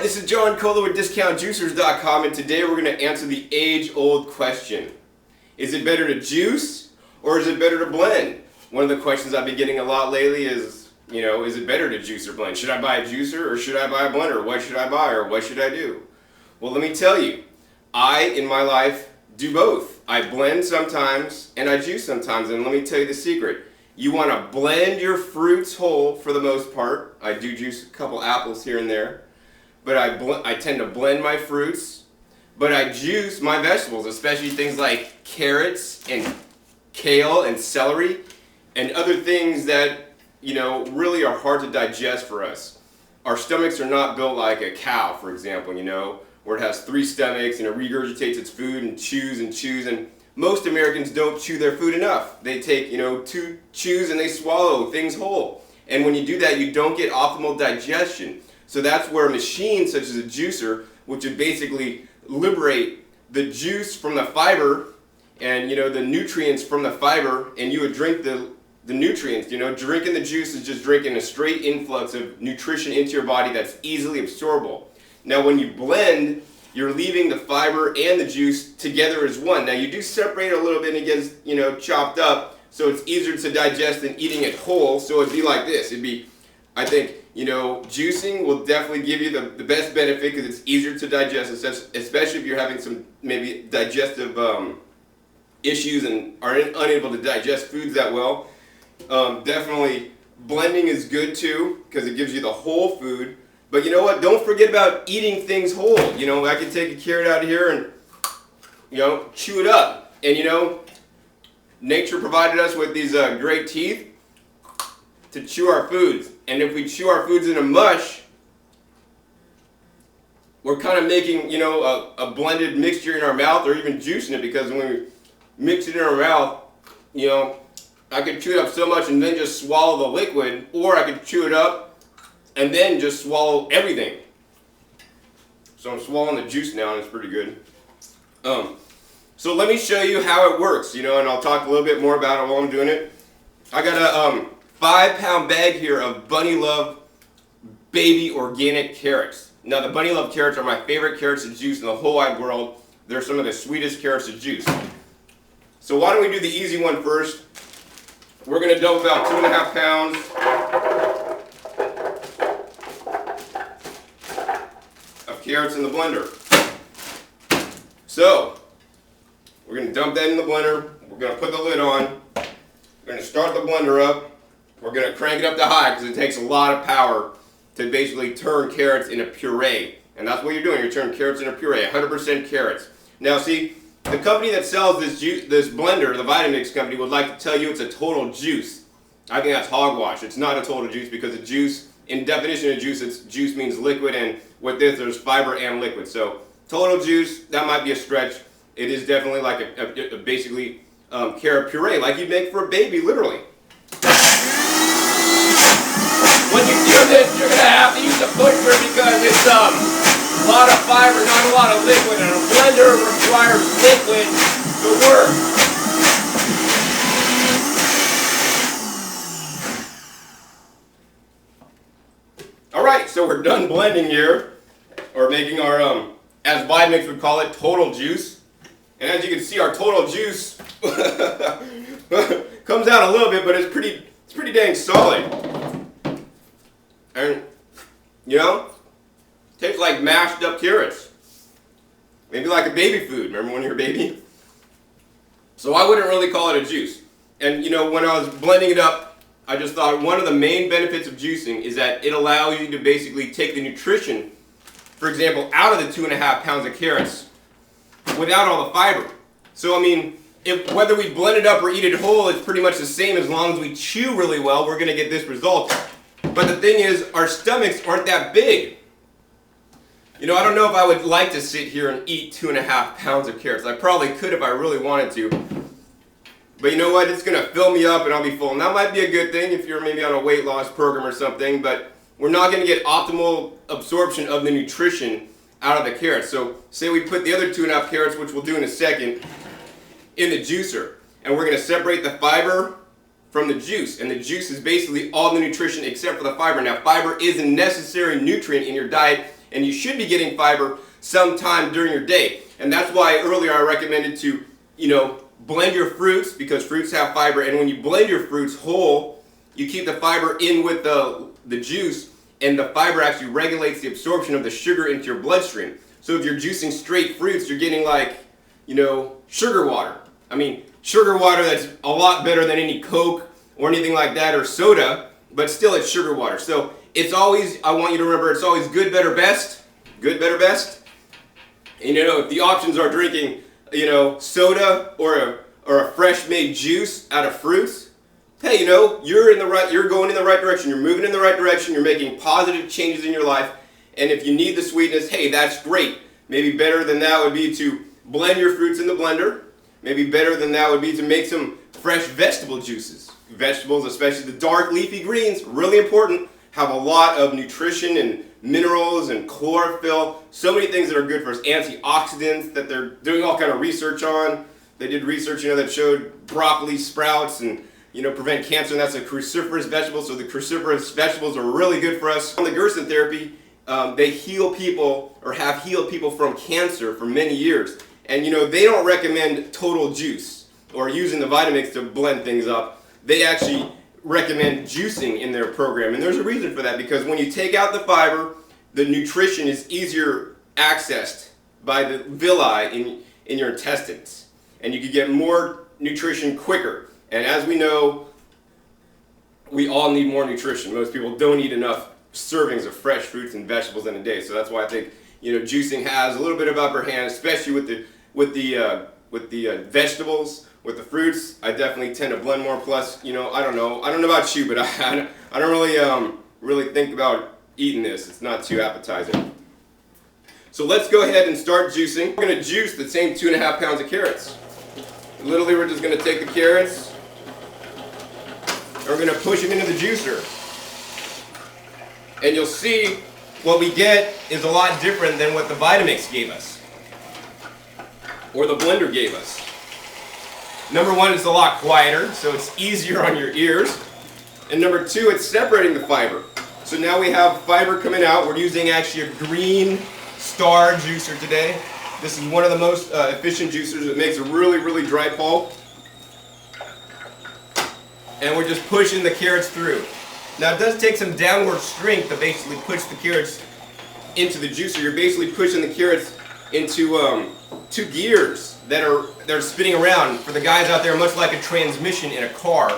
this is John Kohler with DiscountJuicers.com, and today we're going to answer the age-old question. Is it better to juice or is it better to blend? One of the questions I've been getting a lot lately is, is it better to juice or blend? Should I buy a juicer or should I buy a blender? What should I buy or what should I do? Well, let me tell you, in my life, do both. I blend sometimes and I juice sometimes, and let me tell you the secret. You want to blend your fruits whole for the most part. I do juice a couple apples here and there. But I tend to blend my fruits, but I juice my vegetables, especially things like carrots and kale and celery and other things that, really are hard to digest for us. Our stomachs are not built like a cow, for example, where it has 3 stomachs and it regurgitates its food and chews and chews, and most Americans don't chew their food enough. They take, 2 chews and they swallow things whole. And when you do that, you don't get optimal digestion. So that's where a machine such as a juicer, which would basically liberate the juice from the fiber and the nutrients from the fiber, and you would drink the nutrients. Drinking the juice is just drinking a straight influx of nutrition into your body that's easily absorbable. Now when you blend, you're leaving the fiber and the juice together as one. Now you do separate it a little bit and it gets chopped up, so it's easier to digest than eating it whole. So it'd be like this. It'd be, I think, juicing will definitely give you the best benefit because it's easier to digest, especially if you're having some maybe digestive issues and are unable to digest foods that well. Definitely blending is good too because it gives you the whole food. But you know what? Don't forget about eating things whole. I can take a carrot out of here and, chew it up. And nature provided us with these great teeth to chew our foods. And if we chew our foods in a mush, we're kind of making, a blended mixture in our mouth, or even juicing it, because when we mix it in our mouth, I could chew it up so much and then just swallow the liquid, or I could chew it up and then just swallow everything. So I'm swallowing the juice now, and it's pretty good. So let me show you how it works, and I'll talk a little bit more about it while I'm doing it. I got a 5-pound bag here of Bunny Love baby organic carrots. Now the Bunny Love carrots are my favorite carrots to juice in the whole wide world. They're some of the sweetest carrots to juice. So why don't we do the easy one first? We're going to dump about 2.5 pounds of carrots in the blender. So we're going to dump that in the blender. We're going to put the lid on. We're going to start the blender up. We're going to crank it up to high because it takes a lot of power to basically turn carrots into puree. And that's what you're doing. You're turning carrots into puree, 100% carrots. Now see, the company that sells this blender, the Vitamix company, would like to tell you it's a total juice. I think that's hogwash. It's not a total juice because a juice, in definition of juice, juice means liquid, and with this there's fiber and liquid. So total juice, that might be a stretch. It is definitely like a basically carrot puree, like you'd make for a baby, literally. When you do this, you're going to have to use a pusher because it's a lot of fiber, not a lot of liquid, and a blender requires liquid to work. Alright, so we're done blending here, or making our, as Vitamix would call it, total juice. And as you can see, our total juice comes out a little bit, but it's pretty dang solid. And, tastes like mashed up carrots. Maybe like a baby food. Remember when you were a baby? So I wouldn't really call it a juice. And, when I was blending it up, I just thought one of the main benefits of juicing is that it allows you to basically take the nutrition, for example, out of the 2.5 pounds of carrots without all the fiber. So, whether we blend it up or eat it whole, it's pretty much the same. As long as we chew really well, we're going to get this result. But the thing is, our stomachs aren't that big. I don't know if I would like to sit here and eat 2.5 pounds of carrots. I probably could if I really wanted to. But you know what? It's going to fill me up and I'll be full. And that might be a good thing if you're maybe on a weight loss program or something. But we're not going to get optimal absorption of the nutrition out of the carrots. So say we put the other 2.5 carrots, which we'll do in a second, in the juicer. And we're going to separate the fiber from the juice, and the juice is basically all the nutrition except for the fiber. Now, fiber is a necessary nutrient in your diet and you should be getting fiber sometime during your day. And that's why earlier I recommended to, blend your fruits, because fruits have fiber, and when you blend your fruits whole, you keep the fiber in with the juice, and the fiber actually regulates the absorption of the sugar into your bloodstream. So if you're juicing straight fruits, you're getting like, sugar water. I mean, sugar water that's a lot better than any Coke or anything like that, or soda, but still it's sugar water. So it's always, I want you to remember, it's always good, better, best. Good, better, best. And if the options are drinking, soda or a fresh made juice out of fruits, hey, you're going in the right direction. You're moving in the right direction. You're making positive changes in your life. And if you need the sweetness, hey, that's great. Maybe better than that would be to blend your fruits in the blender. Maybe better than that would be to make some fresh vegetable juices. Vegetables, especially the dark leafy greens, really important, have a lot of nutrition and minerals and chlorophyll, so many things that are good for us, antioxidants that they're doing all kind of research on. They did research, that showed broccoli sprouts and, prevent cancer, and that's a cruciferous vegetable, so the cruciferous vegetables are really good for us. On the Gerson therapy, they heal people, or have healed people from cancer for many years. And they don't recommend total juice or using the Vitamix to blend things up. They actually recommend juicing in their program, and there's a reason for that, because when you take out the fiber, the nutrition is easier accessed by the villi in your intestines, and you can get more nutrition quicker. And as we know, we all need more nutrition. Most people don't eat enough servings of fresh fruits and vegetables in a day, so that's why I think juicing has a little bit of upper hand, especially with the vegetables. With the fruits, I definitely tend to blend more. Plus, I don't know about you, but I don't really think about eating this. It's not too appetizing. So let's go ahead and start juicing. We're going to juice the same 2.5 pounds of carrots. Literally, we're just going to take the carrots, and we're going to push them into the juicer. And you'll see what we get is a lot different than what the Vitamix gave us, or the blender gave us. Number one, it's a lot quieter, so it's easier on your ears. And number two, it's separating the fiber. So now we have fiber coming out. We're using actually a Green Star juicer today. This is one of the most efficient juicers. It makes a really, really dry pulp. And we're just pushing the carrots through. Now it does take some downward strength to basically push the carrots into the juicer. You're basically pushing the carrots into two gears that are spinning around. For the guys out there, much like a transmission in a car.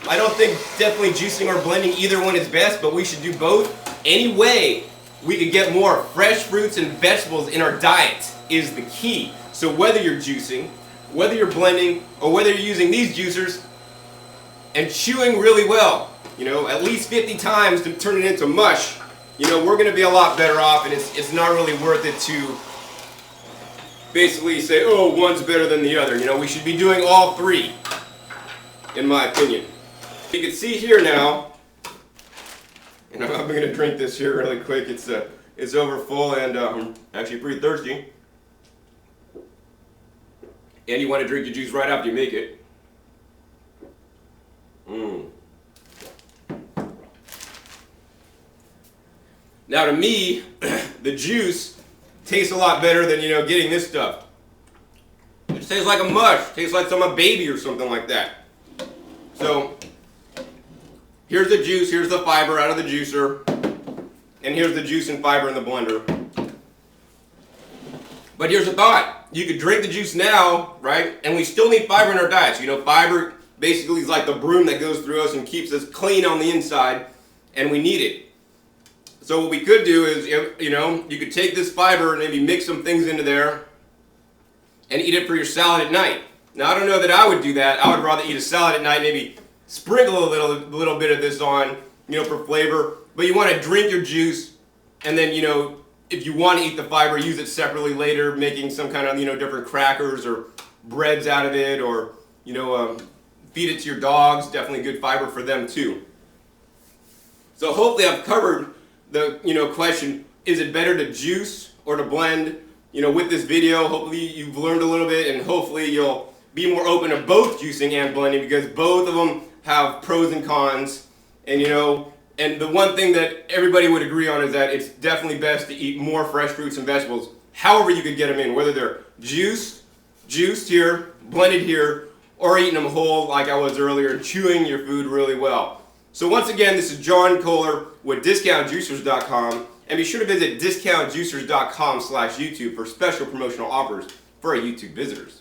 I don't think definitely juicing or blending, either one is best, but we should do both. Any way we could get more fresh fruits and vegetables in our diet is the key. So whether you're juicing, whether you're blending, or whether you're using these juicers and chewing really well, at least 50 times to turn it into mush, we're going to be a lot better off, and it's not really worth it to basically say, oh, one's better than the other. We should be doing all three, in my opinion. You can see here now, and I'm going to drink this here really quick. It's over full, and I'm actually pretty thirsty. And you want to drink your juice right after you make it. Now to me, the juice tastes a lot better than, getting this stuff. It just tastes like a mush. It tastes like a baby or something like that. So, here's the juice, here's the fiber out of the juicer, and here's the juice and fiber in the blender. But here's the thought. You could drink the juice now, right? And we still need fiber in our diets. Fiber basically is like the broom that goes through us and keeps us clean on the inside, and we need it. So what we could do is, you could take this fiber and maybe mix some things into there and eat it for your salad at night. Now, I don't know that I would do that. I would rather eat a salad at night, maybe sprinkle a little bit of this on, for flavor. But you want to drink your juice, and then, if you want to eat the fiber, use it separately later, making some kind of, different crackers or breads out of it, or, feed it to your dogs. Definitely good fiber for them too. So hopefully I've covered the question, is it better to juice or to blend? With this video, hopefully you've learned a little bit, and hopefully you'll be more open to both juicing and blending, because both of them have pros and cons. And And the one thing that everybody would agree on is that it's definitely best to eat more fresh fruits and vegetables, however you could get them in, whether they're juiced here, blended here, or eating them whole like I was earlier, chewing your food really well. So once again, this is John Kohler with DiscountJuicers.com, and be sure to visit DiscountJuicers.com/YouTube for special promotional offers for our YouTube visitors.